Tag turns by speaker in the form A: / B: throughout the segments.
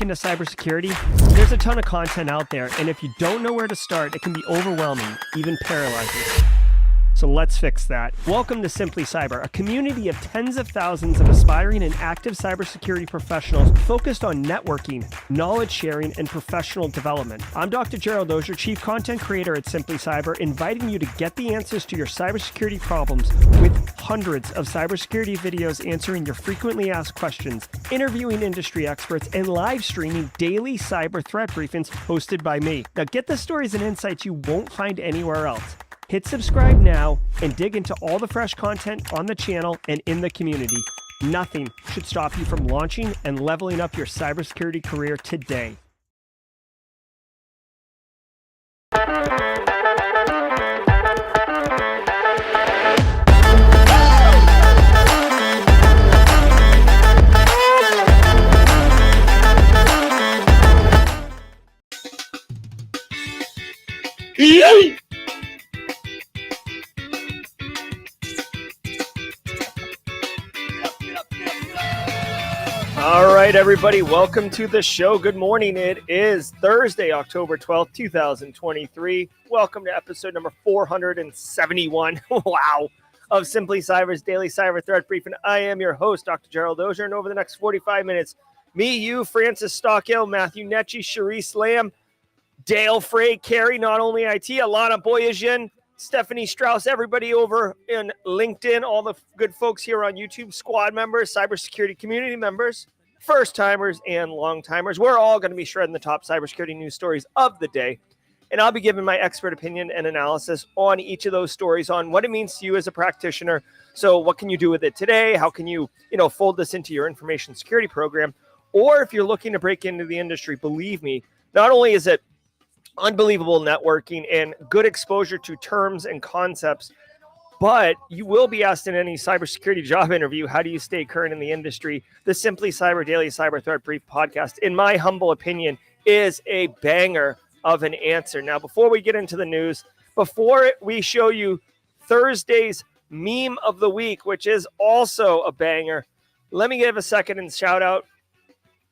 A: into cybersecurity? There's a ton of content out there, and if you don't know where to start, it can be overwhelming, even paralyzing. So let's fix that. Welcome to Simply Cyber, a community of tens of thousands of aspiring and active cybersecurity professionals focused on networking, knowledge sharing, and professional development. I'm Dr. Gerald, Auger, Chief Content Creator at Simply Cyber, inviting you to get the answers to your cybersecurity problems with hundreds of cybersecurity videos answering your frequently asked questions, interviewing industry experts, and live streaming daily cyber threat briefings hosted by me. Now get the stories and insights you won't find anywhere else. Hit subscribe now and dig into all the fresh content on the channel and in the community. Nothing should stop you from launching and leveling up your cybersecurity career today.
B: Yay!
A: All right, everybody, welcome to the show. Good morning. It is Thursday, October 12th, 2023. Welcome to episode number 471, wow, of Simply Cyber's Daily Cyber Threat Briefing. I am your host, Dr. Gerald Auger, and over the next 45 minutes, me, you, Francis Stockill, Matthew Netchie, Cherise Lamb, Dale Frey, Carrie, Not Only IT, Alana Boyajian, Stephanie Strauss, everybody over in LinkedIn, all the good folks here on YouTube, squad members, cybersecurity community members, first-timers, and long-timers. We're all going to be shredding the top cybersecurity news stories of the day, and I'll be giving my expert opinion and analysis on each of those stories on what it means to you as a practitioner. So what can you do with it today? How can you, fold this into your information security program? Or if you're looking to break into the industry, believe me, not only is it unbelievable networking and good exposure to terms and concepts, but you will be asked in any cybersecurity job interview, how do you stay current in the industry? The Simply Cyber Daily Cyber Threat Brief podcast, in my humble opinion, is a banger of an answer. Now, before we get into the news, before we show you Thursday's meme of the week, which is also a banger, let me give a second and shout out,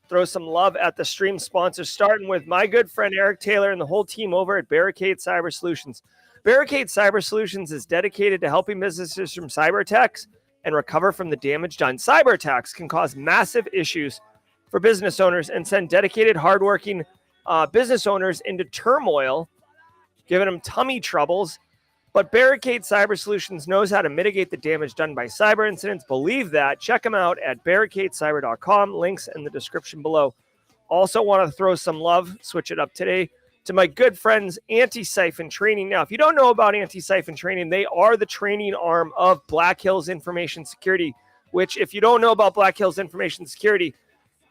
A: throw some love at the stream sponsors, starting with my good friend Eric Taylor and the whole team over at Barricade Cyber Solutions. Barricade Cyber Solutions is dedicated to helping businesses from cyber attacks and recover from the damage done. Cyber attacks can cause massive issues for business owners and send dedicated, hardworking business owners into turmoil, giving them tummy troubles. But Barricade Cyber Solutions knows how to mitigate the damage done by cyber incidents. Believe that. Check them out at barricadecyber.com. Links in the description below. Also want to throw some love, switch it up today, to my good friends Antisyphon Training. Now, if you don't know about Antisyphon Training, they are the training arm of Black Hills Information Security, which if you don't know about Black Hills Information Security,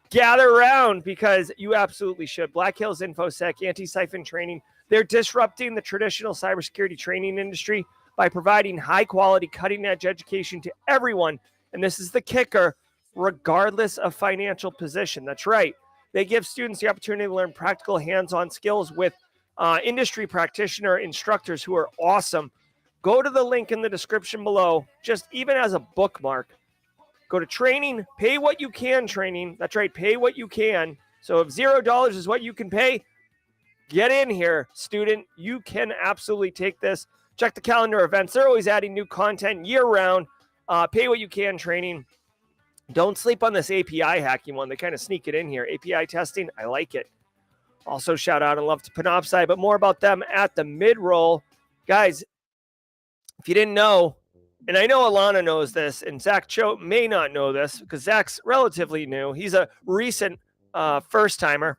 A: gather around because you absolutely should. Black Hills InfoSec, Antisyphon Training, they're disrupting the traditional cybersecurity training industry by providing high-quality, cutting-edge education to everyone. And this is the kicker, regardless of financial position. That's right. They give students the opportunity to learn practical hands-on skills with industry practitioner instructors who are awesome. Go to the link in the description below, just even as a bookmark. Go to training, pay what you can training. That's right, pay what you can. So if $0 is what you can pay, get in here, student. You can absolutely take this. Check the calendar events. They're always adding new content year-round. Pay what you can training. Don't sleep on this API hacking one. They kind of sneak it in here. API testing, I like it. Also, shout out and love to Panoptcy, but more about them at the mid-roll. Guys, if you didn't know, and I know Alana knows this, and Zach Cho may not know this because Zach's relatively new. He's a recent first-timer.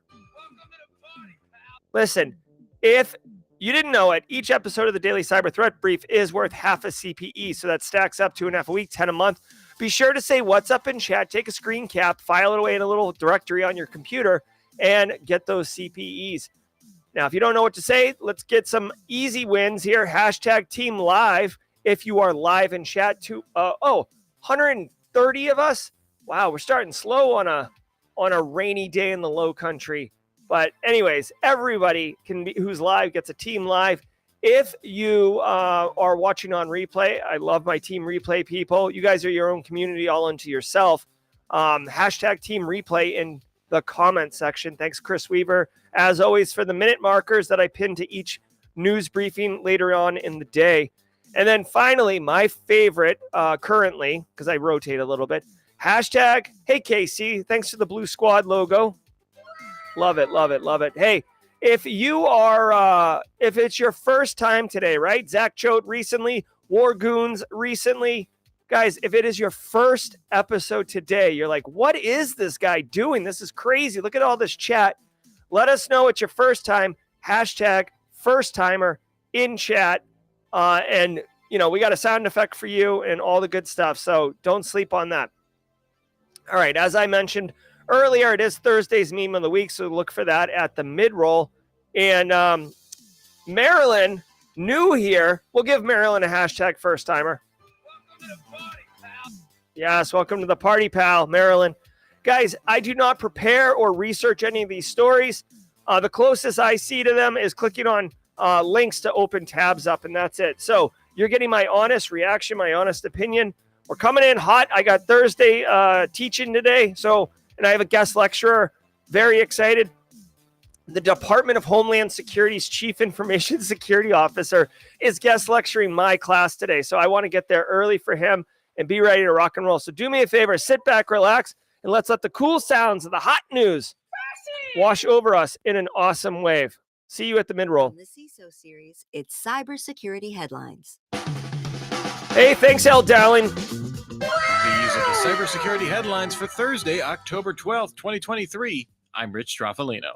A: Listen, if you didn't know it, each episode of the Daily Cyber Threat Brief is worth half a CPE, so that stacks up 2.5 a week, 10 a month. Be sure to say what's up in chat, take a screen cap, file it away in a little directory on your computer, and get those CPEs. Now, if you don't know what to say, let's get some easy wins here. Hashtag Team Live if you are live in chat. 130 of us? Wow, we're starting slow on a rainy day in the low country. But anyways, everybody who's live gets a Team Live. If you are watching on replay, I love my Team Replay people. You guys are your own community all unto yourself. Hashtag Team Replay and the comment section. Thanks, Chris Weaver, as always, for the minute markers that I pin to each news briefing later on in the day. And then finally, my favorite currently, because I rotate a little bit, hashtag, hey, Casey, thanks for the Blue Squad logo. Love it, love it, love it. Hey, if you are, if it's your first time today, right? Zach Choate recently, War Goons recently. Guys, if it is your first episode today, you're like, what is this guy doing? This is crazy. Look at all this chat. Let us know it's your first time. Hashtag first timer in chat. And, you know, we got a sound effect for you and all the good stuff. So don't sleep on that. All right. As I mentioned earlier, it is Thursday's meme of the week. So look for that at the mid-roll. And Marilyn, new here. We'll give Marilyn a hashtag first timer. Yes, welcome to the party, pal, Marilyn. Guys, I do not prepare or research any of these stories. The closest I see to them is clicking on links to open tabs up, and that's it. So you're getting my honest reaction, my honest opinion. We're coming in hot. I got Thursday teaching today, and I have a guest lecturer. Very excited. The Department of Homeland Security's Chief Information Security Officer is guest lecturing my class today. So I want to get there early for him and be ready to rock and roll. So do me a favor, sit back, relax, and let's let the cool sounds of the hot news wash over us in an awesome wave. See you at the mid-roll.
B: In the CISO series, it's cybersecurity headlines.
A: Hey, thanks, L. Dowling.
C: These are the cybersecurity headlines for Thursday, October 12th, 2023. I'm Rich Straffolino.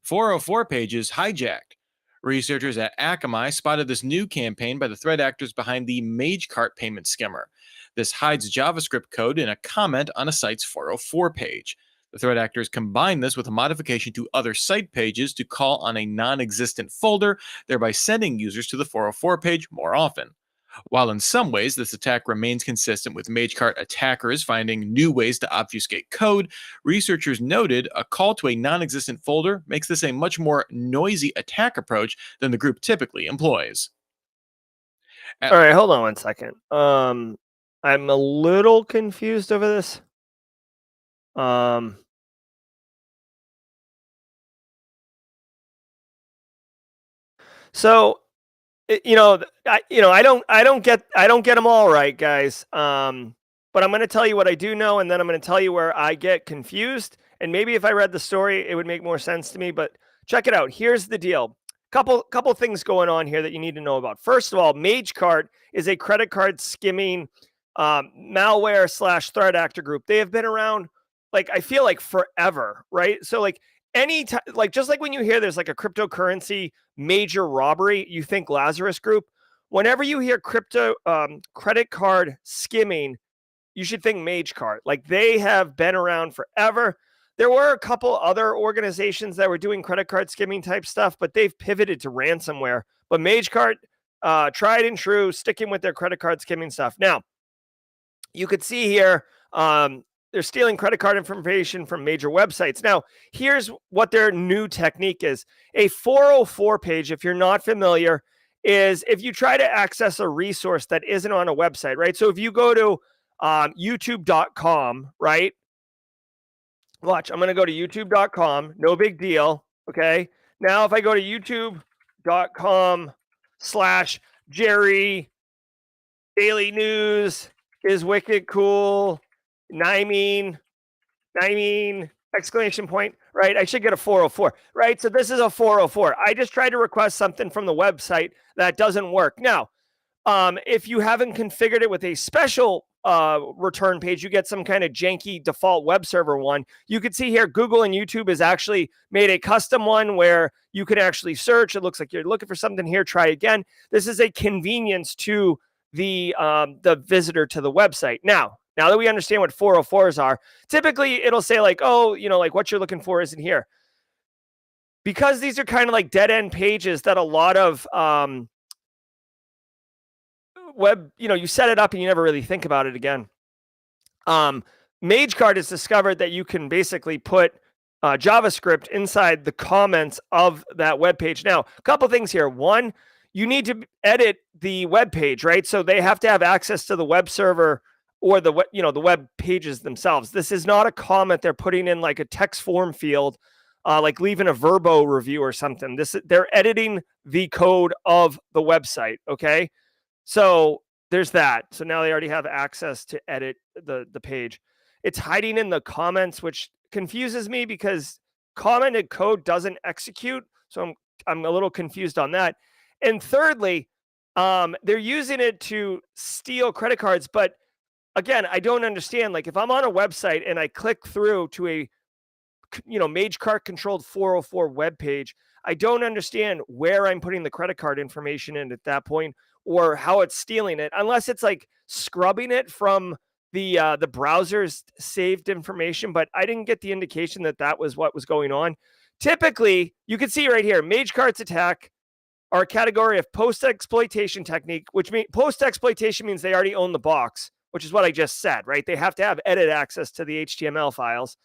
C: 404 pages hijacked. Researchers at Akamai spotted this new campaign by the threat actors behind the MageCart payment skimmer. This hides JavaScript code in a comment on a site's 404 page. The threat actors combined this with a modification to other site pages to call on a non-existent folder, thereby sending users to the 404 page more often. While in some ways this attack remains consistent with MageCart attackers finding new ways to obfuscate code, researchers noted a call to a non-existent folder makes this a much more noisy attack approach than the group typically employs.
A: All right, hold on one second. I'm a little confused over this. So, I don't get them all right, guys. But I'm going to tell you what I do know, and then I'm going to tell you where I get confused. And maybe if I read the story, it would make more sense to me. But check it out. Here's the deal. Couple things going on here that you need to know about. First of all, MageCart is a credit card skimming malware / threat actor group. They have been around, like, I feel like forever, right? So like any time, like just like when you hear there's like a cryptocurrency major robbery, you think Lazarus Group. Whenever you hear crypto credit card skimming, you should think MageCart. Like, they have been around forever. There were a couple other organizations that were doing credit card skimming type stuff, but they've pivoted to ransomware. But MageCart, tried and true, sticking with their credit card skimming stuff. Now, you could see here, they're stealing credit card information from major websites. Now, here's what their new technique is. A 404 page, if you're not familiar, is if you try to access a resource that isn't on a website, right? So if you go to youtube.com, right? Watch, I'm going to go to youtube.com. No big deal, okay? Now, if I go to youtube.com/Jerry, Daily News is wicked cool, Nymeen, exclamation point, right? I should get a 404, right? So this is a 404. I just tried to request something from the website that doesn't work. Now, if you haven't configured it with a special return page, you get some kind of janky default web server one. You can see here, Google and YouTube has actually made a custom one where you can actually search. It looks like you're looking for something here. Try again. This is a convenience to the visitor to the website. Now that we understand what 404s are, typically it'll say like, oh, like what you're looking for isn't here. Because these are kind of like dead end pages that a lot of web, you set it up and you never really think about it again. MageCart has discovered that you can basically put JavaScript inside the comments of that web page. Now, a couple things here. One, you need to edit the web page, right? So they have to have access to the web server or the web pages themselves. This is not a comment they're putting in like a text form field, like leaving a Verbo review or something. They're editing the code of the website. Okay, so there's that. So now they already have access to edit the page. It's hiding in the comments, which confuses me because commented code doesn't execute. So I'm a little confused on that. And thirdly, they're using it to steal credit cards. But again, I don't understand. Like if I'm on a website and I click through to a MageCart controlled 404 web page, I don't understand where I'm putting the credit card information in at that point, or how it's stealing it, unless it's like scrubbing it from the browser's saved information. But I didn't get the indication that that was what was going on. Typically, you can see right here, MageCart's attack are a category of post-exploitation technique, which means post-exploitation means they already own the box, which is what I just said, right? They have to have edit access to the HTML files.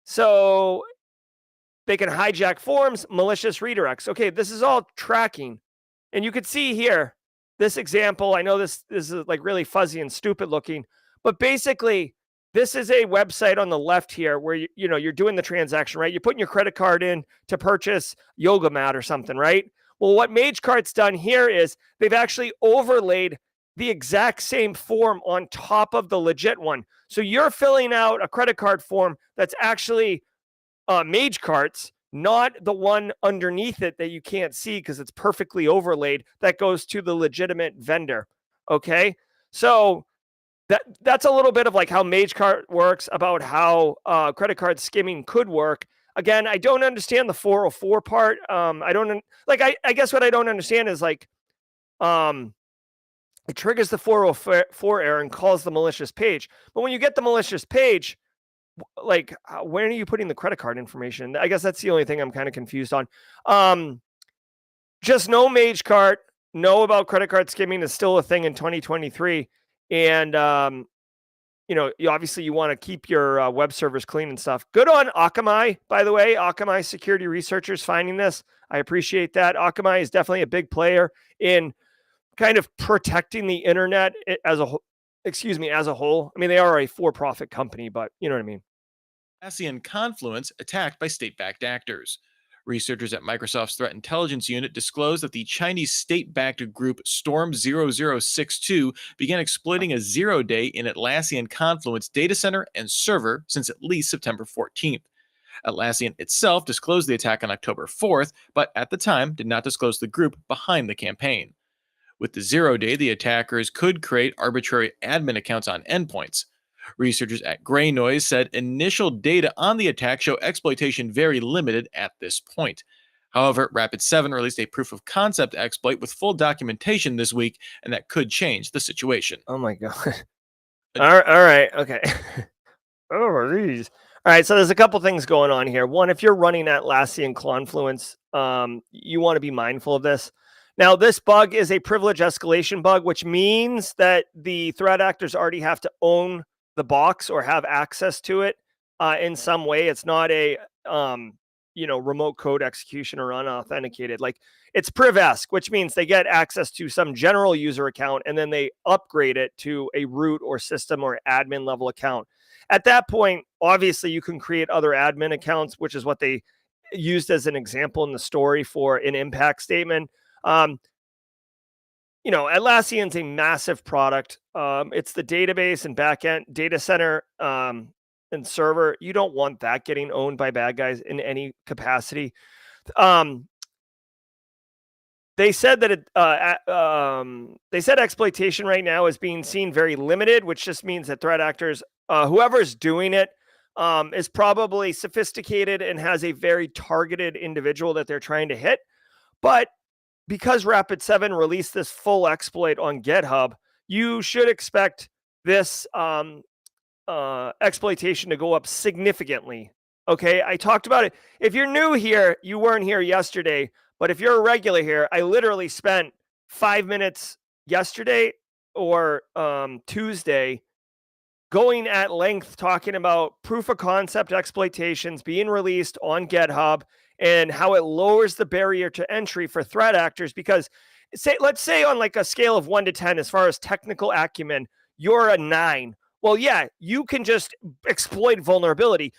A: So they can hijack forms, malicious redirects. Okay, this is all tracking. And you could see here, this example, I know this is like really fuzzy and stupid looking, but basically this is a website on the left here where you're doing the transaction, right? You're putting your credit card in to purchase yoga mat or something, right? Well, what MageCart's done here is they've actually overlaid the exact same form on top of the legit one. So you're filling out a credit card form that's actually MageCart's, not the one underneath it that you can't see because it's perfectly overlaid, that goes to the legitimate vendor. Okay, so that's a little bit of like how MageCart works, about how credit card skimming could work. Again, I don't understand the 404 part. I don't like. I guess what I don't understand is like, it triggers the 404 error and calls the malicious page. But when you get the malicious page, like, when are you putting the credit card information? I guess that's the only thing I'm kind of confused on. Just know MageCart, know about credit card skimming is still a thing in 2023. And, you want to keep your web servers clean and stuff. Good on Akamai, by the way. Akamai security researchers finding this. I appreciate that. Akamai is definitely a big player in kind of protecting the internet as a whole. As a whole. I mean, they are a for-profit company, but you know what I mean.
C: Atlassian Confluence attacked by state-backed actors. Researchers at Microsoft's Threat Intelligence Unit disclosed that the Chinese state-backed group Storm 0062 began exploiting a zero-day in Atlassian Confluence data center and server since at least September 14th. Atlassian itself disclosed the attack on October 4th, but at the time did not disclose the group behind the campaign. With the zero-day, the attackers could create arbitrary admin accounts on endpoints. Researchers at Grey Noise said initial data on the attack show exploitation very limited at this point. However, Rapid7 released a proof of concept exploit with full documentation this week, and that could change the situation.
A: Oh my God. All right. Okay. Oh, these. All right. So there's a couple things going on here. One, if you're running Atlassian Confluence, you want to be mindful of this. Now, this bug is a privilege escalation bug, which means that the threat actors already have to own the box or have access to it in some way. It's not a remote code execution or unauthenticated. Like, it's priv-esc, which means they get access to some general user account and then they upgrade it to a root or system or admin level account. At that point, obviously, you can create other admin accounts, which is what they used as an example in the story for an impact statement. Atlassian's a massive product. It's the database and backend data center and server. You don't want that getting owned by bad guys in any capacity. They said that they said exploitation right now is being seen very limited, which just means that threat actors, whoever's doing it, is probably sophisticated and has a very targeted individual that they're trying to hit. But because Rapid7 released this full exploit on GitHub, you should expect this exploitation to go up significantly. Okay, I talked about it. If you're new here, you weren't here yesterday, but if you're a regular here, I literally spent 5 minutes yesterday or Tuesday going at length talking about proof of concept exploitations being released on GitHub and how it lowers the barrier to entry for threat actors. Because let's say on like a scale of 1 to 10, as far as technical acumen, you're a 9. Well, yeah, you can just exploit vulnerability.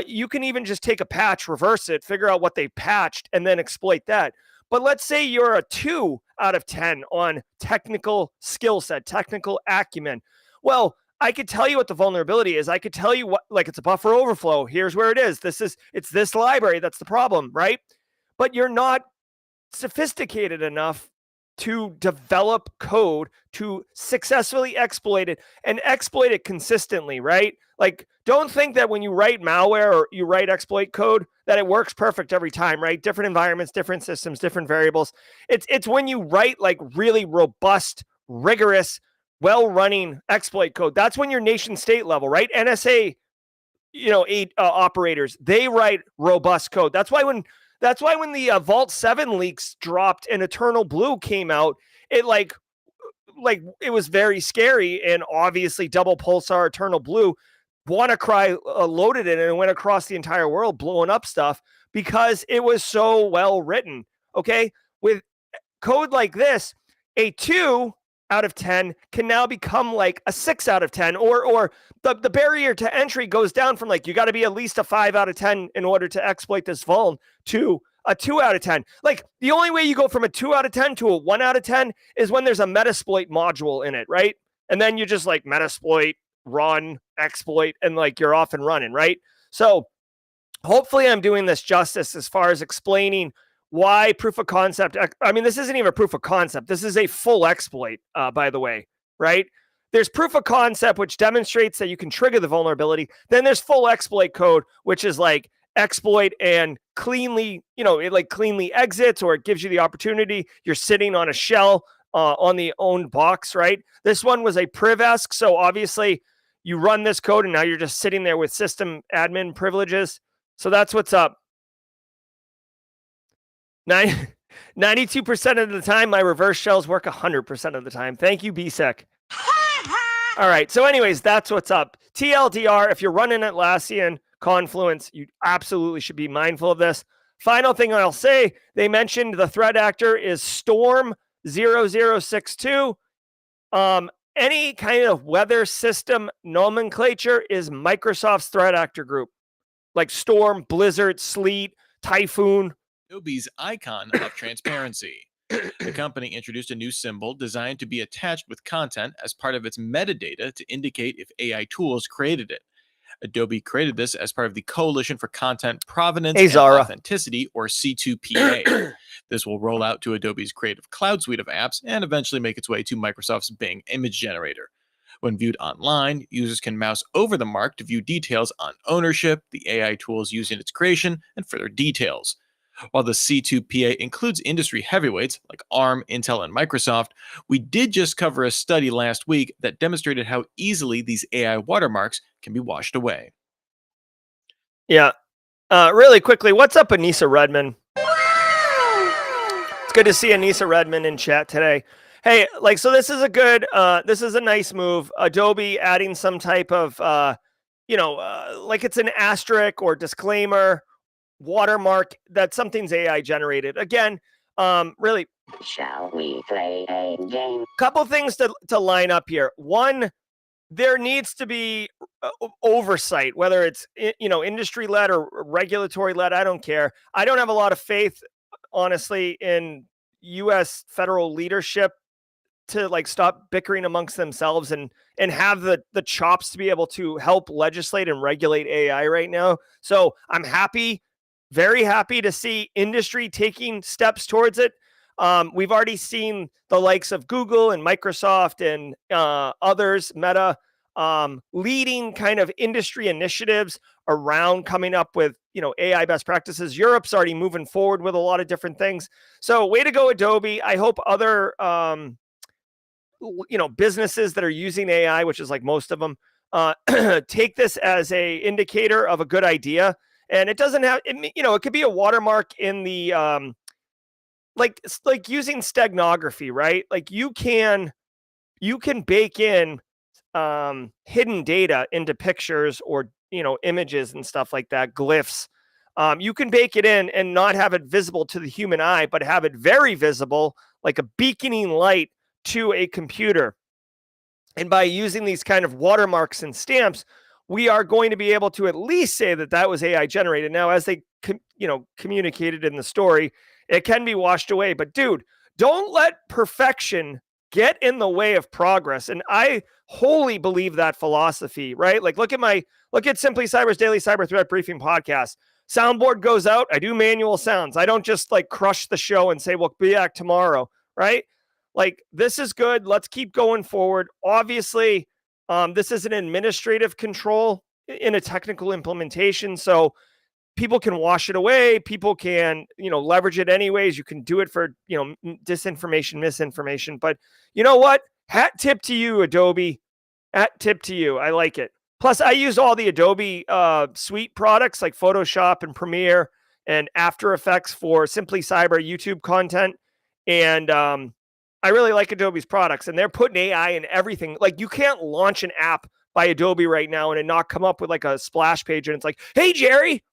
A: You can even just take a patch, reverse it, figure out what they patched, and then exploit that. But let's say you're a 2 out of 10 on technical skill set, technical acumen. Well, I could tell you what the vulnerability is. I could tell you what, like, it's a buffer overflow. Here's where it is. It's this library. That's the problem, right? But you're not sophisticated enough to develop code to successfully exploit it and exploit it consistently, right? Like, don't think that when you write malware or you write exploit code that it works perfect every time, right? Different environments, different systems, different variables. It's when you write like really robust, rigorous, well-running exploit code. That's when you're nation state level, right? NSA, operators, they write robust code. That's why when the Vault 7 leaks dropped and Eternal Blue came out, it like it was very scary. And obviously Double Pulsar, Eternal Blue, WannaCry loaded it and it went across the entire world, blowing up stuff because it was so well written. Okay. With code like this, a 2 out of 10 can now become like a 6 out of 10, or the barrier to entry goes down from like, you got to be at least a 5 out of 10 in order to exploit this vuln to a 2 out of 10. Like, the only way you go from a 2 out of 10 to a 1 out of 10 is when there's a Metasploit module in it, right? And then you just like Metasploit, run, exploit, and like you're off and running, right? So hopefully I'm doing this justice as far as explaining why proof of concept. I mean, this isn't even a proof of concept. This is a full exploit, by the way, right? There's proof of concept, which demonstrates that you can trigger the vulnerability. Then there's full exploit code, which is like exploit and cleanly, it like cleanly exits, or it gives you the opportunity. You're sitting on a shell on the owned box, right? This one was a priv-esque. So obviously you run this code and now you're just sitting there with system admin privileges. So that's what's up. 92% of the time, my reverse shells work 100% of the time. Thank you, BSEC. All right. So anyways, that's what's up. TLDR, if you're running Atlassian Confluence, you absolutely should be mindful of this. Final thing I'll say, they mentioned the threat actor is Storm 0062. Any kind of weather system nomenclature is Microsoft's threat actor group, like storm, blizzard, sleet, typhoon.
C: Adobe's icon of transparency. The company introduced a new symbol designed to be attached with content as part of its metadata to indicate if AI tools created it. Adobe created this as part of the Coalition for Content Provenance and Authenticity, or C2PA. This will roll out to Adobe's Creative Cloud suite of apps and eventually make its way to Microsoft's Bing image generator. When viewed online, users can mouse over the mark to view details on ownership, the AI tools used in its creation, and further details. While the C2PA includes industry heavyweights like ARM, Intel, and Microsoft, we did just cover a study last week that demonstrated how easily these AI watermarks can be washed away.
A: Yeah. Really quickly, what's up, Anissa Redmond? It's good to see Anissa Redmond in chat today. Hey, so this is a nice move. Adobe adding some type of, like it's an asterisk or disclaimer, watermark that something's AI generated. Again, really.
D: Shall we play a game?
A: Couple things to line up here. One, there needs to be oversight, whether it's industry-led or regulatory-led. I don't care. I don't have a lot of faith, honestly, in U.S. federal leadership to like stop bickering amongst themselves and have the chops to be able to help legislate and regulate AI right now. So I'm happy. Very happy to see industry taking steps towards it. We've already seen the likes of Google and Microsoft and others, Meta, leading kind of industry initiatives around coming up with, AI best practices. Europe's already moving forward with a lot of different things. So way to go, Adobe. I hope other, businesses that are using AI, which is like most of them, take this as a indicator of a good idea. And it doesn't have, it could be a watermark in the, like using steganography, right? Like you can bake in hidden data into pictures or, images and stuff like that, glyphs. You can bake it in and not have it visible to the human eye, but have it very visible, like a beaconing light to a computer. And by using these kind of watermarks and stamps, we are going to be able to at least say that that was AI generated. Now, as they communicated in the story, it can be washed away. But dude, don't let perfection get in the way of progress. And I wholly believe that philosophy, right? Like look at Simply Cyber's daily cyber threat briefing podcast. Soundboard goes out. I do manual sounds. I don't just like crush the show and say, we'll be back tomorrow, right? Like, this is good. Let's keep going forward. Obviously, this is an administrative control in a technical implementation. So people can wash it away. People can, leverage it anyways. You can do it for, disinformation, misinformation. But you know what? Hat tip to you, Adobe. Hat tip to you. I like it. Plus, I use all the Adobe suite products like Photoshop and Premiere and After Effects for Simply Cyber YouTube content. And I really like Adobe's products, and they're putting AI in everything. Like, you can't launch an app by Adobe right now and it not come up with like a splash page and it's like, hey, Jerry,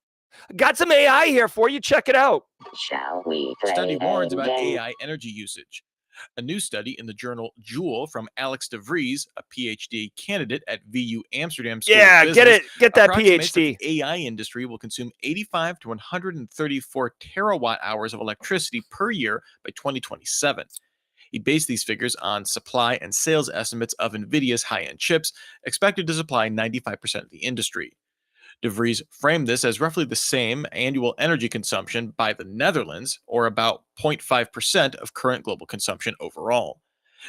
A: got some AI here for you. Check it out.
D: Shall we play
C: Study warns
D: a
C: about
D: game?
C: AI energy usage. A new study in the journal Joule from Alex de Vries, a PhD candidate at VU Amsterdam School
A: Yeah,
C: of Business,
A: get that
C: approximates that
A: PhD.
C: the AI industry will consume 85 to 134 terawatt hours of electricity per year by 2027. He based these figures on supply and sales estimates of NVIDIA's high-end chips, expected to supply 95% of the industry. De Vries framed this as roughly the same annual energy consumption by the Netherlands, or about 0.5% of current global consumption overall.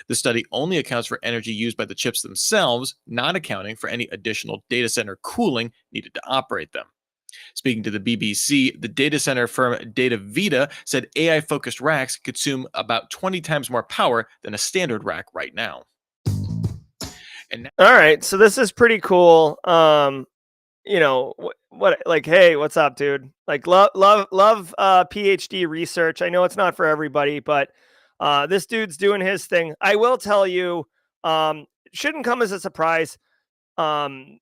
C: The study only accounts for energy used by the chips themselves, not accounting for any additional data center cooling needed to operate them. Speaking to the BBC, the data center firm DataVita said AI-focused racks consume about 20 times more power than a standard rack right now. And now,
A: All right, so this is pretty cool. What like, hey, what's up, dude? Like, love PhD research. I know it's not for everybody, but this dude's doing his thing. I will tell you, shouldn't come as a surprise. Um,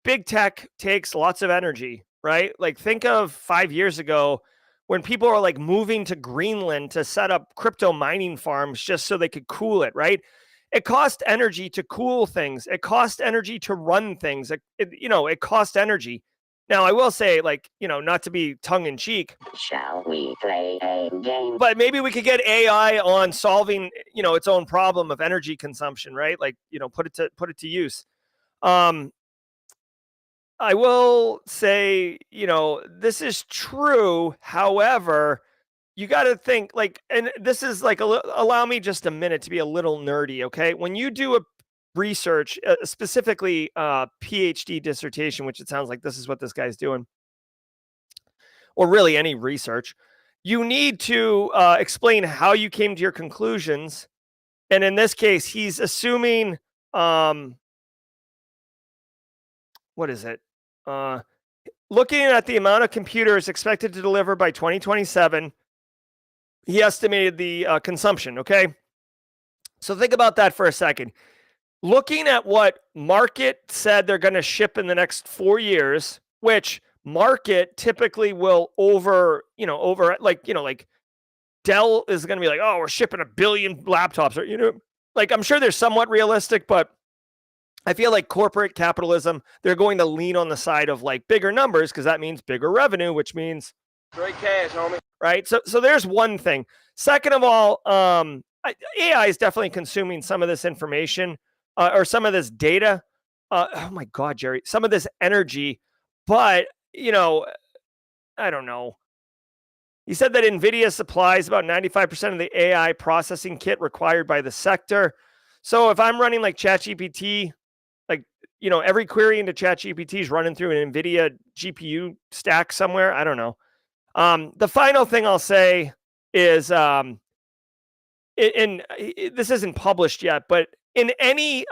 A: big tech takes lots of energy, right? Like, think of 5 years ago when people are like moving to Greenland to set up crypto mining farms just so they could cool it, right? It cost energy to cool things. It cost energy to run things. It cost energy. Now, I will say, like, not to be tongue in cheek,
D: Shall we play a game?
A: but maybe we could get AI on solving, its own problem of energy consumption, right? Like, put it to use. I will say, this is true. However, you got to think like, and this is like, allow me just a minute to be a little nerdy. Okay. When you do a research, specifically PhD dissertation, which it sounds like this is what this guy's doing, or really any research, you need to explain how you came to your conclusions. And in this case, he's assuming, what is it? Looking at the amount of computers expected to deliver by 2027, he estimated the consumption. Okay. So think about that for a second. Looking at what market said they're going to ship in the next 4 years, which market typically will over like Dell is going to be like, oh, we're shipping 1 billion laptops, or, like, I'm sure they're somewhat realistic, but I feel like corporate capitalism, they're going to lean on the side of like bigger numbers because that means bigger revenue, which means great cash, homie. Right. So there's one thing. Second of all, AI is definitely consuming some of this information or some of this data. Oh my God, Jerry, some of this energy. But, I don't know. He said that NVIDIA supplies about 95% of the AI processing kit required by the sector. So if I'm running like ChatGPT, like, every query into ChatGPT is running through an NVIDIA GPU stack somewhere. I don't know. The final thing I'll say is, this isn't published yet, but in any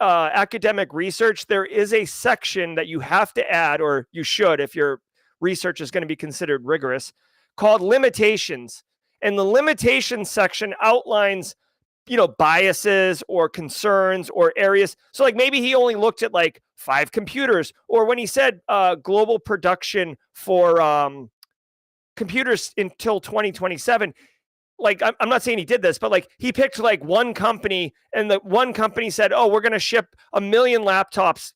A: academic research, there is a section that you have to add, or you should, if your research is going to be considered rigorous, called limitations. And the limitations section outlines, biases or concerns or areas. So like maybe he only looked at like 5 computers, or when he said global production for computers until 2027, like, I'm not saying he did this, but like he picked like one company, and the one company said, oh, we're going to ship 1 million laptops,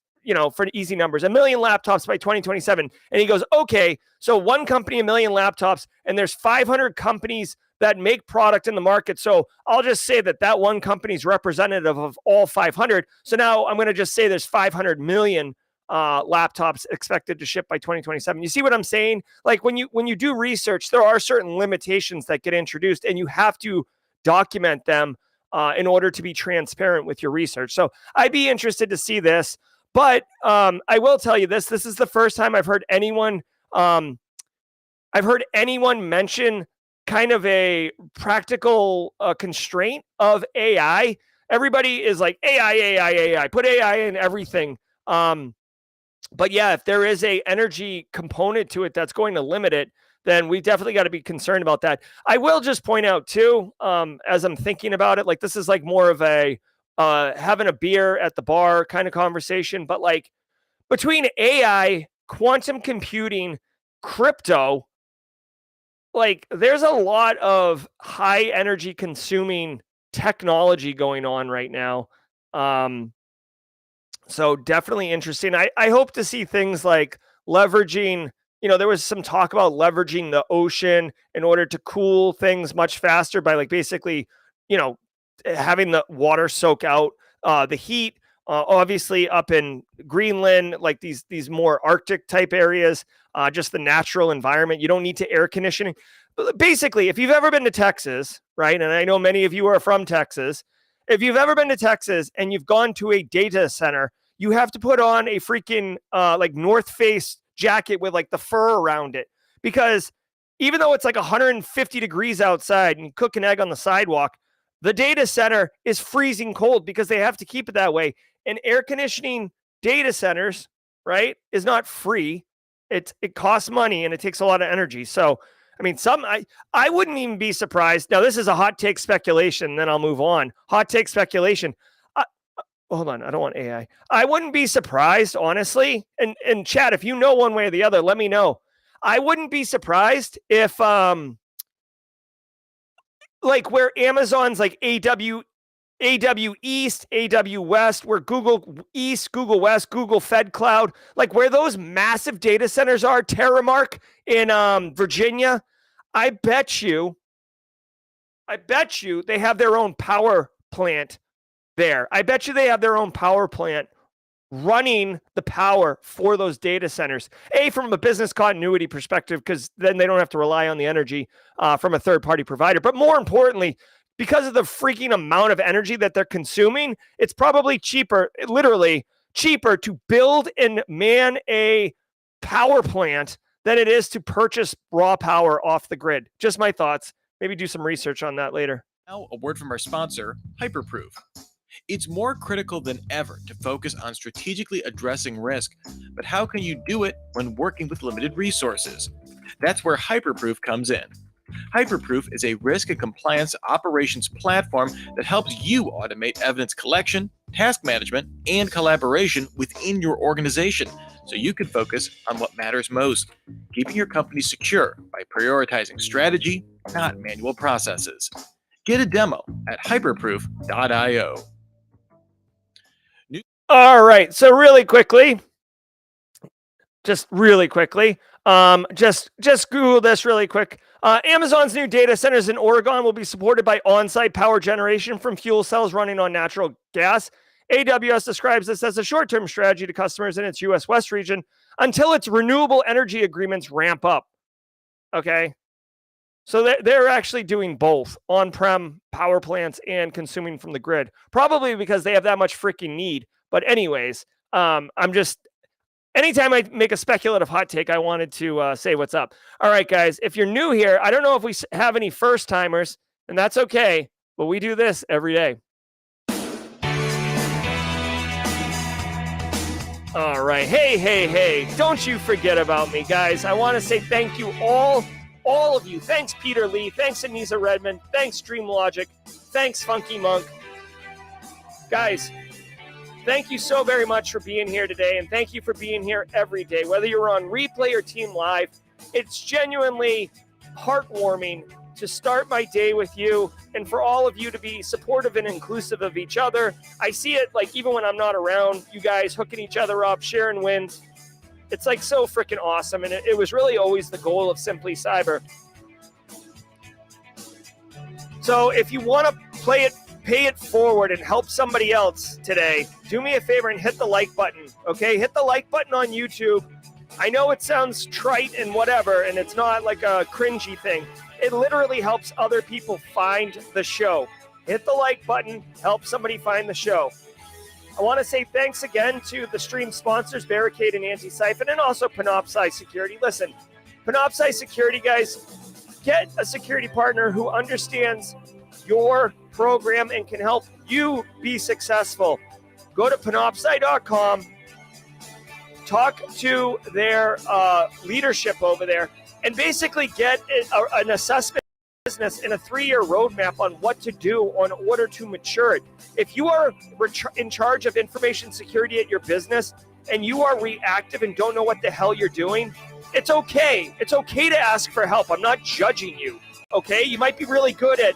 A: for easy numbers, 1 million laptops by 2027. And he goes, okay, so one company, 1 million laptops, and there's 500 companies that make product in the market. So I'll just say that one company is representative of all 500. So now I'm going to just say there's 500 million laptops expected to ship by 2027. You see what I'm saying? Like when you do research, there are certain limitations that get introduced, and you have to document them in order to be transparent with your research. So I'd be interested to see this, but I will tell you this: this is the first time I've heard anyone mention kind of a practical constraint of AI. Everybody is like AI, put AI in everything. But yeah, if there is a energy component to it that's going to limit it, then we definitely got to be concerned about that. I will just point out too, as I'm thinking about it, like this is like more of a having a beer at the bar kind of conversation, but like between AI, quantum computing, crypto, like there's a lot of high energy consuming technology going on right now. So definitely interesting. I hope to see things like leveraging, there was some talk about leveraging the ocean in order to cool things much faster by like basically, having the water soak out the heat. Obviously up in Greenland, like these more Arctic type areas, just the natural environment. You don't need to air conditioning. Basically, if you've ever been to Texas, right? And I know many of you are from Texas. If you've ever been to Texas and you've gone to a data center, you have to put on a freaking like North Face jacket with like the fur around it, because even though it's like 150 degrees outside and you cook an egg on the sidewalk, the data center is freezing cold because they have to keep it that way. And air conditioning data centers, right, is not free. It costs money and it takes a lot of energy. So I mean, I wouldn't even be surprised. Now, this is a hot take speculation, then I'll move on. Hot take speculation. Hold on, I don't want AI. I wouldn't be surprised, honestly. And chat, if you know one way or the other, let me know. I wouldn't be surprised if, like where Amazon's like AW East, AW West, where Google East, Google West, Google Fed Cloud, like where those massive data centers are, Terramark in Virginia, I bet you they have their own power plant there. I bet you they have their own power plant running the power for those data centers. From a business continuity perspective, because then they don't have to rely on the energy from a third-party provider. But more importantly, because of the freaking amount of energy that they're consuming, it's probably cheaper, literally cheaper to build and man a power plant than it is to purchase raw power off the grid. Just my thoughts. Maybe do some research on that later.
C: Now, a word from our sponsor, Hyperproof. It's more critical than ever to focus on strategically addressing risk, but how can you do it when working with limited resources? That's where Hyperproof comes in. Hyperproof is a risk and compliance operations platform that helps you automate evidence collection, task management, and collaboration within your organization so you can focus on what matters most, keeping your company secure by prioritizing strategy, not manual processes. Get a demo at hyperproof.io.
A: All right, so really quickly, just Google this really quick. Amazon's new data centers in Oregon will be supported by on-site power generation from fuel cells running on natural gas. AWS describes this as a short-term strategy to customers in its U.S. West region until its renewable energy agreements ramp up. Okay? So they're actually doing both on-prem power plants and consuming from the grid, probably because they have that much freaking need. But anyways, anytime I make a speculative hot take, I wanted to say what's up. All right, guys, if you're new here, I don't know if we have any first timers, and that's okay, but we do this every day. All right. Hey. Don't you forget about me, guys. I want to say thank you all of you. Thanks, Peter Lee. Thanks, Anisa Redmond. Thanks, DreamLogic. Thanks, Funky Monk. Guys, thank you so very much for being here today, and thank you for being here every day, whether you're on replay or Team Live. It's genuinely heartwarming to start my day with you and for all of you to be supportive and inclusive of each other. I see it like even when I'm not around, you guys hooking each other up, sharing wins. It's like so freaking awesome. And it was really always the goal of Simply Cyber. So if you want to pay it forward and help somebody else today, do me a favor and hit the like button, okay? Hit the like button on YouTube. I know it sounds trite and whatever, and it's not like a cringy thing. It literally helps other people find the show. Hit the like button, help somebody find the show. I want to say thanks again to the stream sponsors, Barricade and Antisyphon, and also Panoptcy Security. Listen, Panoptcy Security, guys, get a security partner who understands your program and can help you be successful. Go to panoptcy.com, talk to their leadership over there, and basically get an assessment business and a 3-year roadmap on what to do in order to mature it. If you are in charge of information security at your business and you are reactive and don't know what the hell you're doing, it's okay. It's okay to ask for help. I'm not judging you, okay? You might be really good at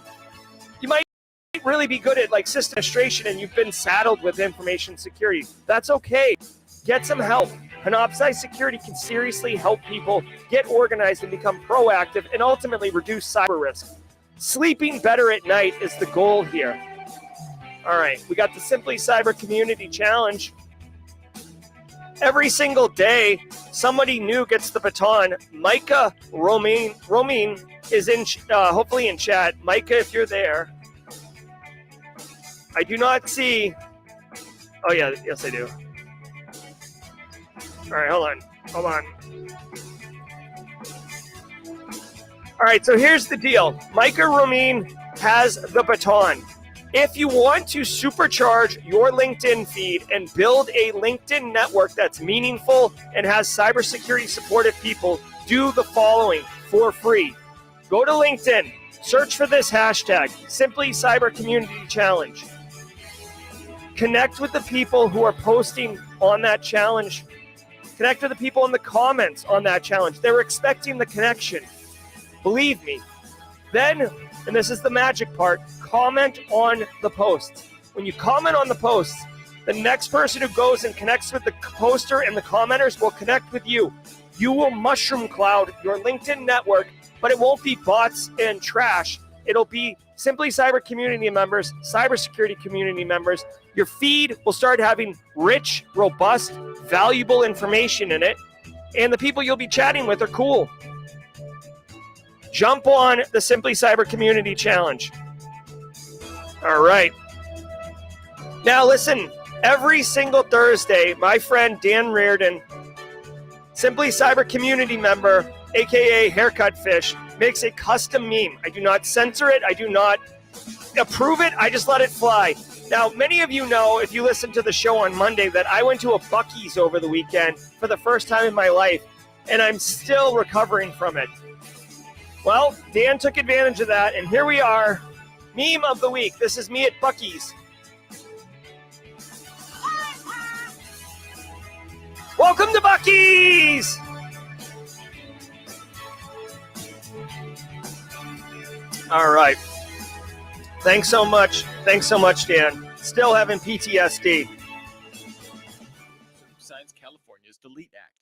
A: like system administration and you've been saddled with information security. That's okay. Get some help. Panoptcy Security can seriously help people get organized and become proactive and ultimately reduce cyber risk. Sleeping better at night is the goal here. All right, we got the Simply Cyber Community Challenge. Every single day, somebody new gets the baton. Micah Romain is in, hopefully in chat. Micah, if you're there. I do not see. Oh, yeah, yes, I do. All right, hold on. All right, so here's the deal. Micah Romain has the baton. If you want to supercharge your LinkedIn feed and build a LinkedIn network that's meaningful and has cybersecurity supportive people, do the following for free. Go to LinkedIn, search for this hashtag, Simply Cyber Community Challenge. Connect with the people who are posting on that challenge. Connect with the people in the comments on that challenge. They're expecting the connection. Believe me. Then, and this is the magic part, comment on the posts. When you comment on the posts, the next person who goes and connects with the poster and the commenters will connect with you. You will mushroom cloud your LinkedIn network, but it won't be bots and trash. It'll be Simply Cyber community members, cybersecurity community members. Your feed will start having rich, robust, valuable information in it, and the people you'll be chatting with are cool. Jump on the Simply Cyber Community Challenge. All right. Now listen, every single Thursday, my friend Dan Reardon, Simply Cyber community member, aka Haircut Fish, makes a custom meme. I do not censor it. I do not approve it. I just let it fly. Now, many of you know, if you listened to the show on Monday, that I went to a Buc-ee's over the weekend for the first time in my life, and I'm still recovering from it. Well, Dan took advantage of that, and here we are. Meme of the week. This is me at Buc-ee's. Welcome to Buc-ee's! All right. Thanks so much. Thanks so much, Dan. Still having PTSD.
C: Signs California's Delete Act.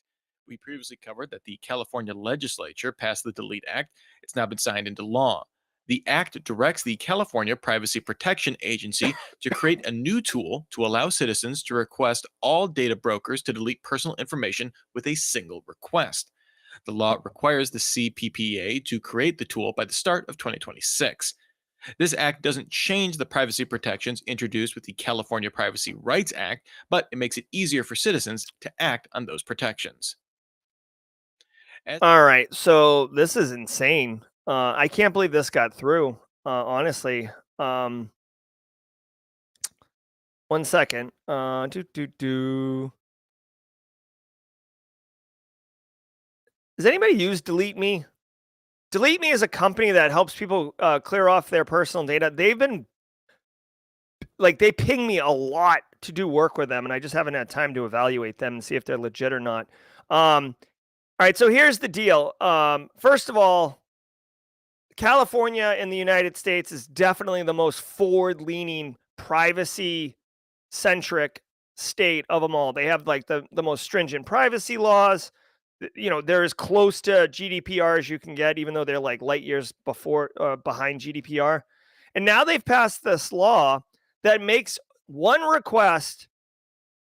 C: We previously covered that the California legislature passed the Delete Act. It's now been signed into law. The act directs the California Privacy Protection Agency to create a new tool to allow citizens to request all data brokers to delete personal information with a single request. The law requires the CPPA to create the tool by the start of 2026. This act doesn't change the privacy protections introduced with the California Privacy Rights Act, but it makes it easier for citizens to act on those protections.
A: All right, so this is insane. I can't believe this got through, honestly. 1 second. Does anybody use Delete Me? Delete Me is a company that helps people clear off their personal data. They've been, like, they ping me a lot to do work with them, and I just haven't had time to evaluate them and see if they're legit or not. All right, so here's the deal. First of all, California in the United States is definitely the most forward-leaning, privacy-centric state of them all. They have like the most stringent privacy laws. They're as close to GDPR as you can get, even though they're like light years behind GDPR. And now they've passed this law that makes one request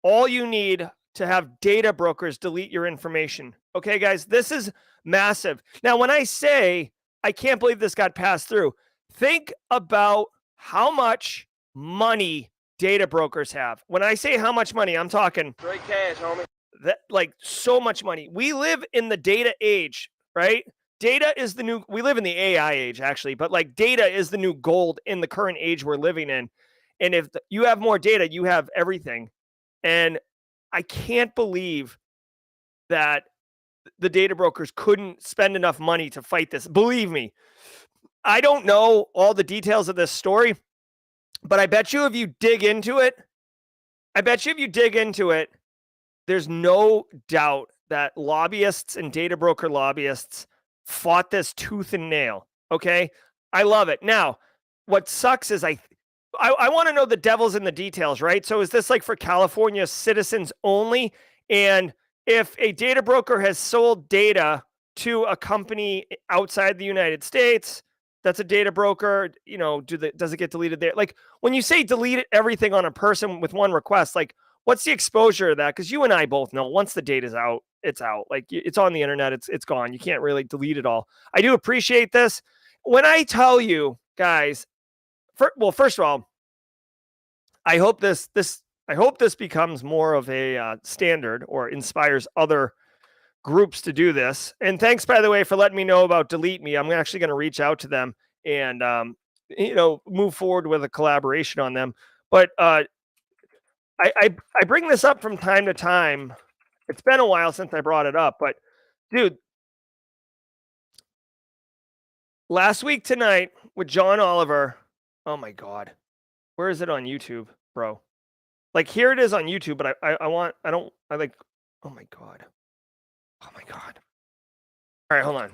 A: all you need to have data brokers delete your information. Okay, guys, this is massive. Now, when I say I can't believe this got passed through, think about how much money data brokers have. When I say how much money, I'm talking
E: Straight cash, homie.
A: that like so much money. We live in the data age, right? Data is the new, we live in the AI age actually, but like data is the new gold in the current age we're living in. And if you have more data, you have everything. And I can't believe that the data brokers couldn't spend enough money to fight this. Believe me, I don't know all the details of this story, but I bet you if you dig into it, there's no doubt that lobbyists and data broker lobbyists fought this tooth and nail. Okay. I love it. Now, what sucks is I want to know the devil's in the details, right? So is this like for California citizens only? And if a data broker has sold data to a company outside the United States, that's a data broker, does it get deleted there? Like when you say delete everything on a person with one request, like what's the exposure of that? Because you and I both know once the data's out, it's out. Like it's on the internet, it's gone. You can't really delete it all. I do appreciate this. When I tell you guys, first of all, I hope this becomes more of a standard or inspires other groups to do this. And thanks, by the way, for letting me know about Delete Me. I'm actually going to reach out to them and move forward with a collaboration on them. But I bring this up from time to time. It's been a while since I brought it up, but dude, last week tonight with John Oliver. Oh my God. Where is it on YouTube, bro? Like here it is on YouTube, but oh my God. Oh my God. All right, hold on.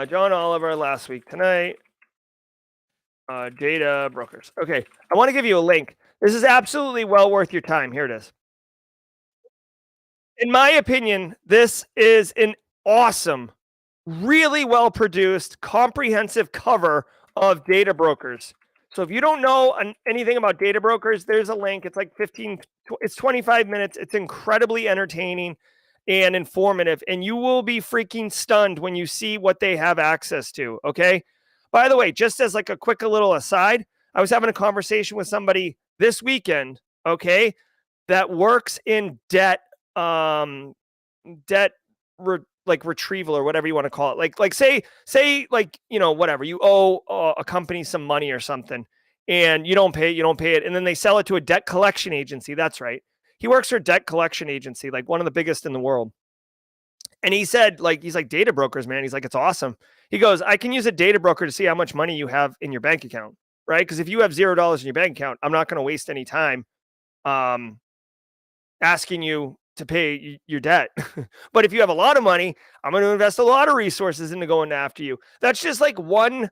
A: John Oliver last week tonight. Data brokers. Okay. I want to give you a link. This is absolutely well worth your time. Here it is. In my opinion, this is an awesome, really well produced, comprehensive cover of data brokers. So if you don't know anything about data brokers, there's a link. It's like it's 25 minutes. It's incredibly entertaining and informative. And you will be freaking stunned when you see what they have access to. Okay. By the way, just as like a quick little aside, I was having a conversation with somebody this weekend, okay, that works in debt retrieval or whatever you want to call it. Like say whatever, you owe a company some money or something and you don't pay it. And then they sell it to a debt collection agency. That's right. He works for a debt collection agency, like one of the biggest in the world. And he said, he's like, data brokers, man. He's like, it's awesome. He goes, I can use a data broker to see how much money you have in your bank account, right? Because if you have $0 in your bank account, I'm not going to waste any time asking you to pay your debt. But if you have a lot of money, I'm going to invest a lot of resources into going after you. That's just one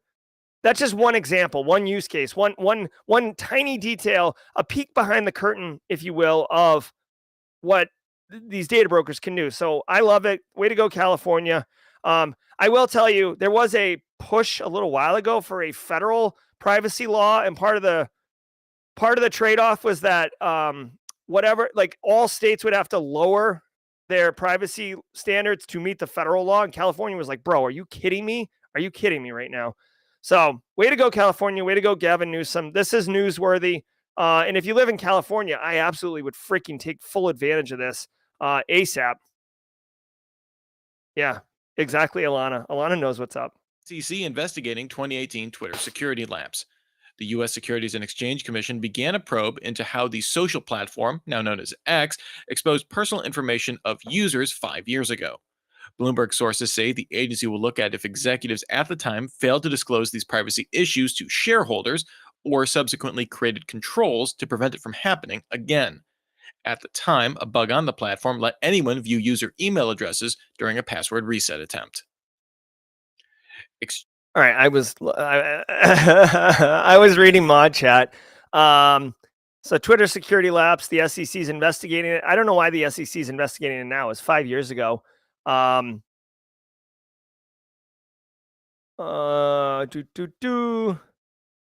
A: example, one use case, one tiny detail, a peek behind the curtain, if you will, of what these data brokers can do. So I love it. Way to go, California. I will tell you, there was a push a little while ago for a federal privacy law, and part of the trade-off was that all states would have to lower their privacy standards to meet the federal law. And California was like, bro, are you kidding me? Are you kidding me right now? So way to go, California. Way to go, Gavin Newsom. This is newsworthy. And if you live in California, I absolutely would freaking take full advantage of this ASAP. Yeah, exactly, Alana. Alana knows what's up.
C: SEC investigating 2018 Twitter security lapse. The U.S. Securities and Exchange Commission began a probe into how the social platform, now known as X, exposed personal information of users 5 years ago. Bloomberg sources say the agency will look at if executives at the time failed to disclose these privacy issues to shareholders or subsequently created controls to prevent it from happening again. At the time, a bug on the platform let anyone view user email addresses during a password reset attempt.
A: All right, I was reading mod chat. So Twitter security lapse. The SEC is investigating it. I don't know why the SEC is investigating it now. It was 5 years ago.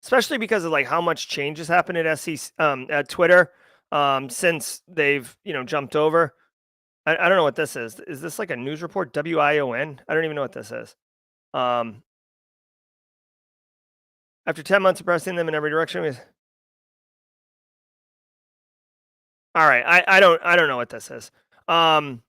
A: Especially because of like how much change has happened at SEC at Twitter since they've jumped over. I don't know what this is. Is this like a news report? WION? I don't even know what this is. After 10 months of pressing them in every direction. All right, I don't know what this is. I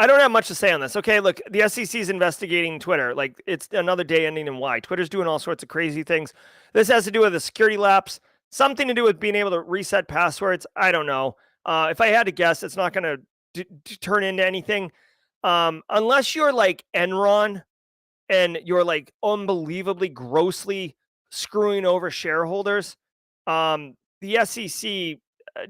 A: don't have much to say on this. Okay, look, the SEC is investigating Twitter. Like, it's another day ending in Y. Twitter's doing all sorts of crazy things. This has to do with a security lapse, something to do with being able to reset passwords. I don't know. If I had to guess, it's not going to turn into anything. Unless you're like Enron and you're like unbelievably grossly screwing over shareholders. The SEC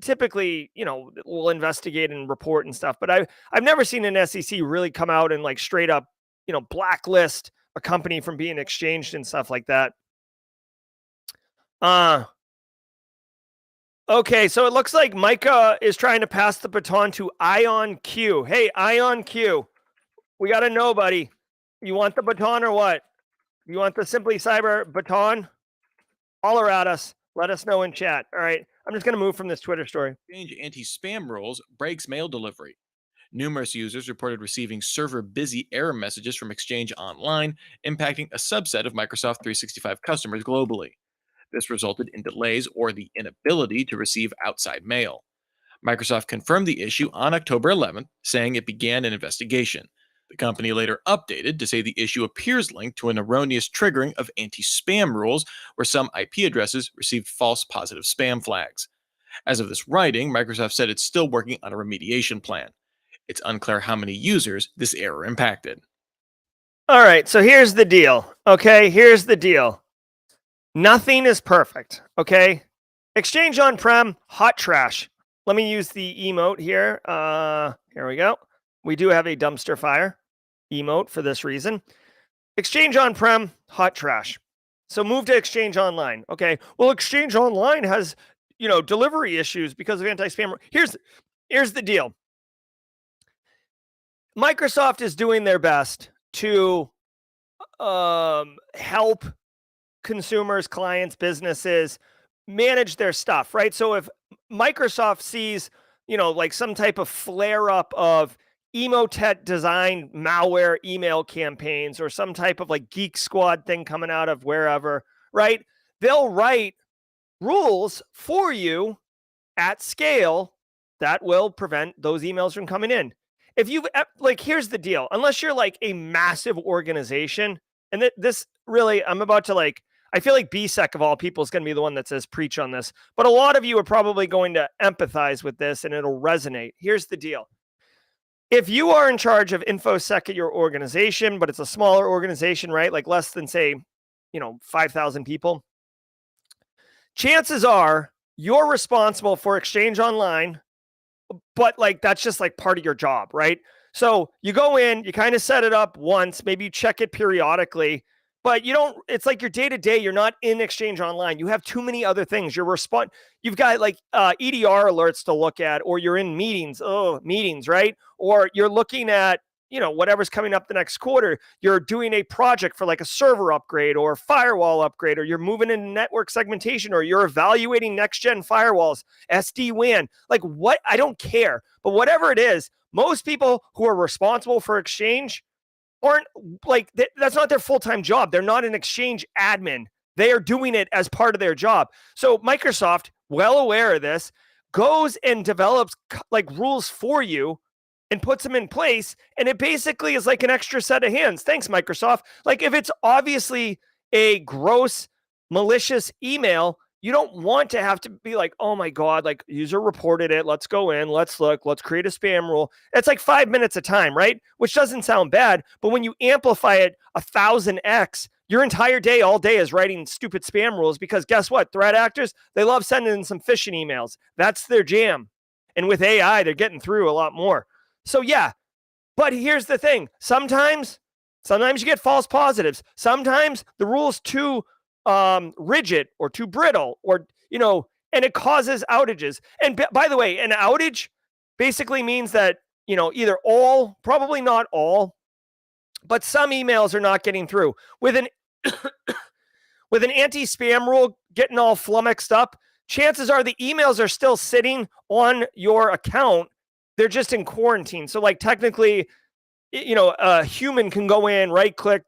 A: typically, will investigate and report and stuff. But I've never seen an SEC really come out and like straight up, blacklist a company from being exchanged and stuff like that. Okay, so it looks like Micah is trying to pass the baton to Ion Q. Hey, Ion Q, we got to know, buddy. You want the baton or what? You want the Simply Cyber baton? Holler at us. Let us know in chat. All right. I'm just going to move from this Twitter story.
C: Exchange anti-spam rules breaks mail delivery. Numerous users reported receiving server busy error messages from Exchange Online, impacting a subset of Microsoft 365 customers globally. This resulted in delays or the inability to receive outside mail. Microsoft confirmed the issue on October 11th, saying it began an investigation. The company later updated to say the issue appears linked to an erroneous triggering of anti-spam rules where some IP addresses received false positive spam flags. As of this writing, Microsoft said it's still working on a remediation plan. It's unclear how many users this error impacted.
A: All right, so here's the deal. Okay, here's the deal. Nothing is perfect. Okay, Exchange on-prem, hot trash. Let me use the emote here. Here we go. We do have a dumpster fire emote for this reason. Exchange on-prem, hot trash. So move to Exchange Online. Okay. Well, Exchange Online has, delivery issues because of anti-spam. Here's the deal. Microsoft is doing their best to help consumers, clients, businesses manage their stuff, right? So if Microsoft sees, like some type of flare up of Emotet designed malware email campaigns or some type of like Geek Squad thing coming out of wherever, right? They'll write rules for you at scale that will prevent those emails from coming in. If you like, here's the deal, unless you're like a massive organization, and this really, I'm about to like, I feel like BSEC of all people is going to be the one that says preach on this, but a lot of you are probably going to empathize with this and it'll resonate. Here's the deal. If you are in charge of InfoSec at your organization, but it's a smaller organization, right? Like less than say, 5,000 people, chances are you're responsible for Exchange Online, but like, that's just like part of your job, right? So you go in, you kind of set it up once, maybe you check it periodically, but you don't, it's like your day to day, you're not in Exchange Online. You have too many other things. You've got like EDR alerts to look at, or you're in meetings, right? Or you're looking at, whatever's coming up the next quarter. You're doing a project for like a server upgrade or firewall upgrade, or you're moving into network segmentation, or you're evaluating next gen firewalls, SD-WAN, like what, I don't care. But whatever it is, most people who are responsible for Exchange aren't like, that's not their full-time job. They're not an Exchange admin. They are doing it as part of their job. So Microsoft, well aware of this, goes and develops like rules for you and puts them in place. And it basically is like an extra set of hands. Thanks, Microsoft. Like if it's obviously a gross, malicious email, you don't want to have to be like, oh my God, like user reported it. Let's go in, let's look, let's create a spam rule. It's like 5 minutes of time, right? Which doesn't sound bad. But when you amplify it 1,000x, your entire day, all day is writing stupid spam rules, because guess what? Threat actors, they love sending in some phishing emails. That's their jam. And with AI, they're getting through a lot more. So yeah, But here's the thing. Sometimes you get false positives. Sometimes the rule's too rigid or too brittle, or, and it causes outages. And by the way, an outage basically means that, either all, probably not all, but some emails are not getting through. With an with an anti-spam rule getting all flummoxed up, chances are the emails are still sitting on your account. They're just in quarantine. So like technically, a human can go in, right click,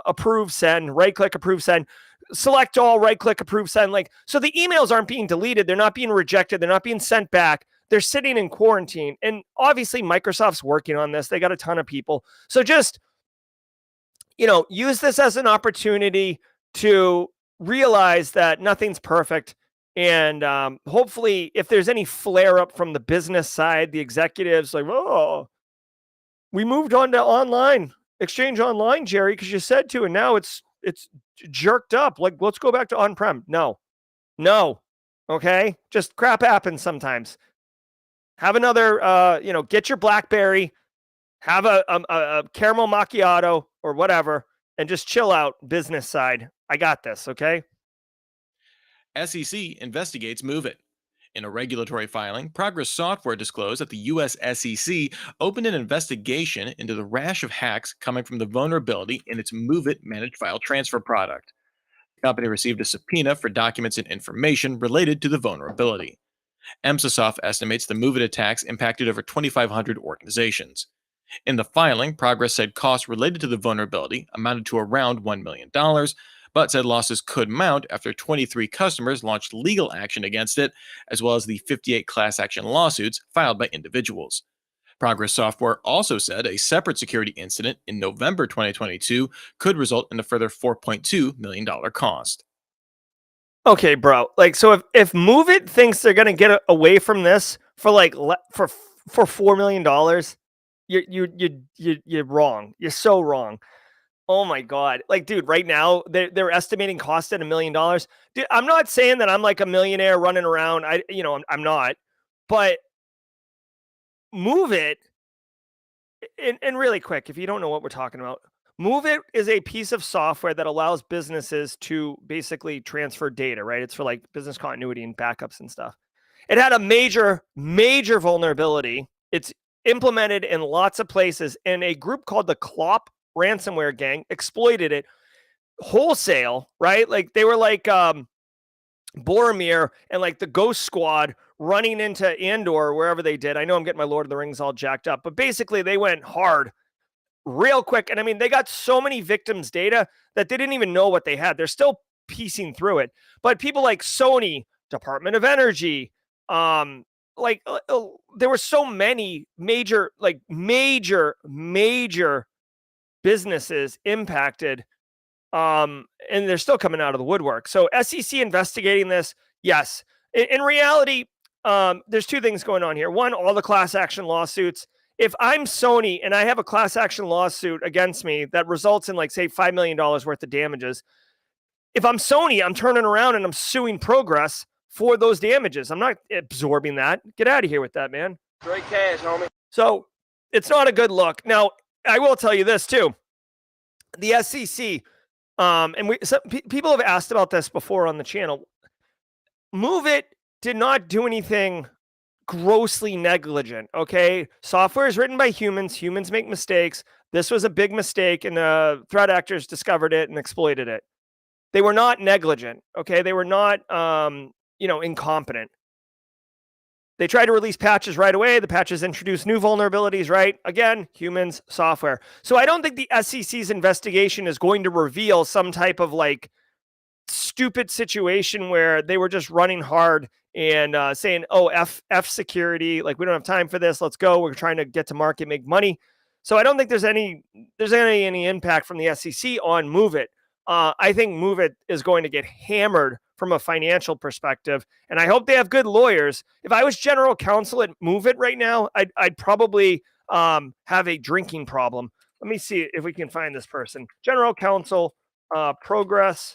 A: approve, send, right click, approve, send, select all, right click, approve, send. Like, so the emails aren't being deleted. They're not being rejected. They're not being sent back. They're sitting in quarantine. And obviously Microsoft's working on this. They got a ton of people. So just, use this as an opportunity to realize that nothing's perfect. And hopefully if there's any flare up from the business side, the executives like, oh, we moved on to online, Exchange Online, Jerry, because you said to, and now it's jerked up. Like, let's go back to on-prem. No. Okay. Just crap happens sometimes. Have another, get your BlackBerry, have a caramel macchiato or whatever, and just chill out business side. I got this. Okay.
C: SEC investigates Move It. In a regulatory filing, Progress Software disclosed that the U.S. SEC opened an investigation into the rash of hacks coming from the vulnerability in its Move It managed file transfer product. The company received a subpoena for documents and information related to the vulnerability. Emsisoft estimates the Move It attacks impacted over 2,500 organizations. In the filing, Progress said costs related to the vulnerability amounted to around $1 million, but said losses could mount after 23 customers launched legal action against it, as well as the 58 class action lawsuits filed by individuals. Progress Software also said a separate security incident in November 2022 could result in a further $4.2 million cost.
A: Okay, bro. Like, so if Move It thinks they're gonna get away from this for like for $4 million, you're wrong. You're so wrong. Oh my God. Like, dude, right now they're estimating cost at $1 million. Dude, I'm not saying that I'm like a millionaire running around. I'm not, but Move It, and really quick, if you don't know what we're talking about, Move It is a piece of software that allows businesses to basically transfer data, right? It's for like business continuity and backups and stuff. It had a major vulnerability. It's implemented in lots of places, and a group called the Clop ransomware gang exploited it wholesale, right? Like they were like Boromir and like the Ghost Squad running into Andor, wherever they did. I know I'm getting my Lord of the Rings all jacked up, but basically they went hard real quick. And I mean, they got so many victims' data that they didn't even know what they had. They're still piecing through it. But people like Sony, Department of Energy, there were so many major businesses impacted. And they're still coming out of the woodwork. So SEC investigating this, yes. In reality, there's two things going on here. One, all the class action lawsuits. If I'm Sony and I have a class action lawsuit against me that results in like, say, $5 million worth of damages, if I'm Sony, I'm turning around and I'm suing Progress for those damages. I'm not absorbing that. Get out of here with that, man.
E: Straight cash, homie.
A: So it's not a good look. Now, I will tell you this too. The SEC, and people have asked about this before on the channel. Move It did not do anything grossly negligent. Okay, software is written by humans. Humans make mistakes. This was a big mistake, and the threat actors discovered it and exploited it. They were not negligent. Okay, they were not, incompetent. They tried to release patches right away. The patches introduced new vulnerabilities, right? Again, humans, software. So I don't think the SEC's investigation is going to reveal some type of like stupid situation where they were just running hard and saying, oh, F security, like we don't have time for this. Let's go. We're trying to get to market, make money. So I don't think there's any impact from the SEC on Move It. I think Move It is going to get hammered from a financial perspective, and I hope they have good lawyers. If I was general counsel at Move It right now, I'd probably have a drinking problem. Let me see if we can find this person. General counsel, Progress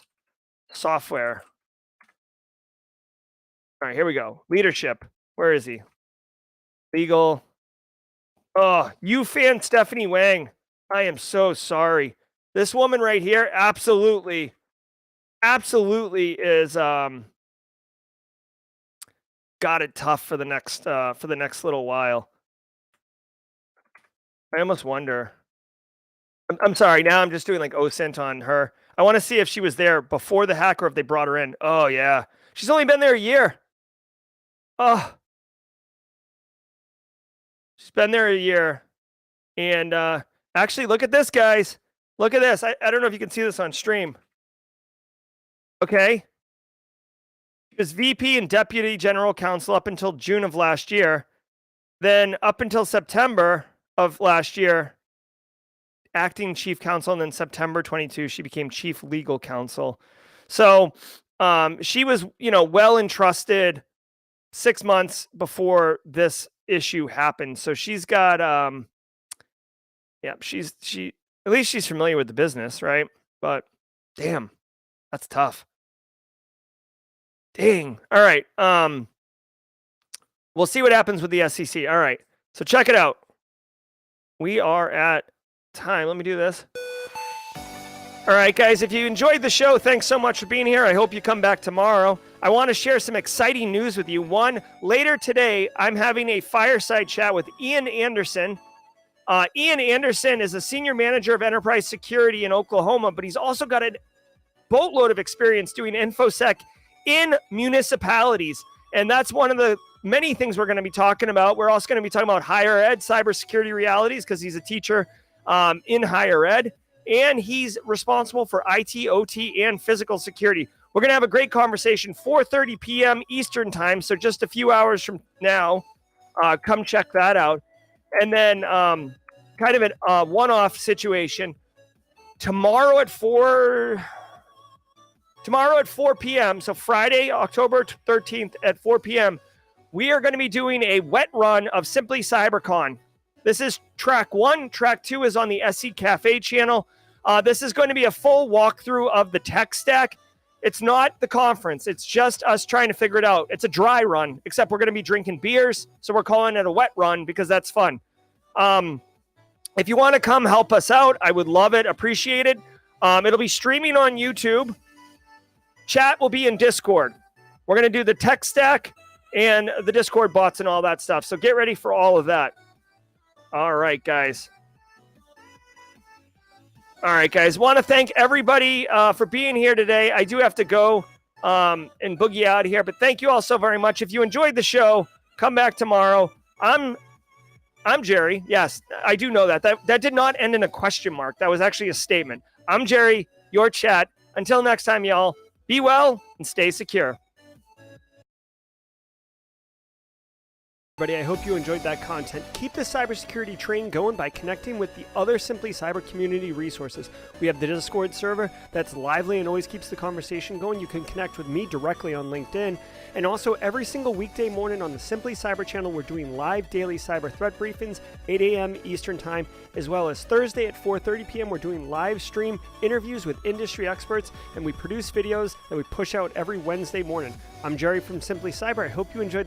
A: Software. All right, here we go. Leadership. Where is he? Legal. Oh, you fan Stephanie Wang. I am so sorry. This woman right here absolutely is got it tough for the next little while. I almost wonder. I'm sorry. Now I'm just doing like OSINT on her. I want to see if she was there before the hack or if they brought her in. Oh yeah, she's only been there a year. Oh, she's been there a year, and actually, look at this, guys. Look at this. I don't know if you can see this on stream. Okay. She was VP and Deputy General Counsel up until June of last year. Then up until September of last year, acting chief counsel, and then September 22, she became chief legal counsel. So she was, well entrusted 6 months before this issue happened. So she's got, she at least she's familiar with the business, right? But damn, that's tough. Dang. All right. We'll see what happens with the SEC. All right. So check it out. We are at time. Let me do this. All right, guys, if you enjoyed the show, thanks so much for being here. I hope you come back tomorrow. I want to share some exciting news with you. One, later today, I'm having a fireside chat with Ian Anderson. Ian Anderson is a senior manager of enterprise security in Oklahoma, but he's also got a boatload of experience doing InfoSec in municipalities. And that's one of the many things we're going to be talking about. We're also going to be talking about higher ed, cybersecurity realities, because he's a teacher in higher ed. And he's responsible for IT, OT, and physical security. We're going to have a great conversation, 4:30 p.m. Eastern time, so just a few hours from now. Come check that out. And then kind of a one-off situation. Tomorrow at 4 p.m., so Friday, October 13th at 4 p.m., we are going to be doing a wet run of Simply CyberCon. This is track 1. Track 2 is on the SC Cafe channel. This is going to be a full walkthrough of the tech stack. It's not the conference. It's just us trying to figure it out. It's a dry run, except we're going to be drinking beers, so we're calling it a wet run because that's fun. If you want to come help us out, I would love it, appreciate it. It'll be streaming on YouTube. Chat will be in Discord. We're going to do the tech stack and the Discord bots and all that stuff, so get ready for all of that. All right, guys. Want to thank everybody for being here today. I do have to go and boogie out of here, but thank you all so very much. If you enjoyed the show, come back tomorrow. I'm Jerry. Yes, I do know that. That did not end in a question mark. That was actually a statement. I'm Jerry, your chat. Until next time, y'all, be well and stay secure. Everybody, I hope you enjoyed that content. Keep the cybersecurity train going by connecting with the other Simply Cyber community resources. We have the Discord server that's lively and always keeps the conversation going. You can connect with me directly on LinkedIn. And also every single weekday morning on the Simply Cyber channel, we're doing live daily cyber threat briefings, 8 a.m. Eastern time, as well as Thursday at 4:30 p.m. We're doing live stream interviews with industry experts, and we produce videos that we push out every Wednesday morning. I'm Jerry from Simply Cyber. I hope you enjoyed the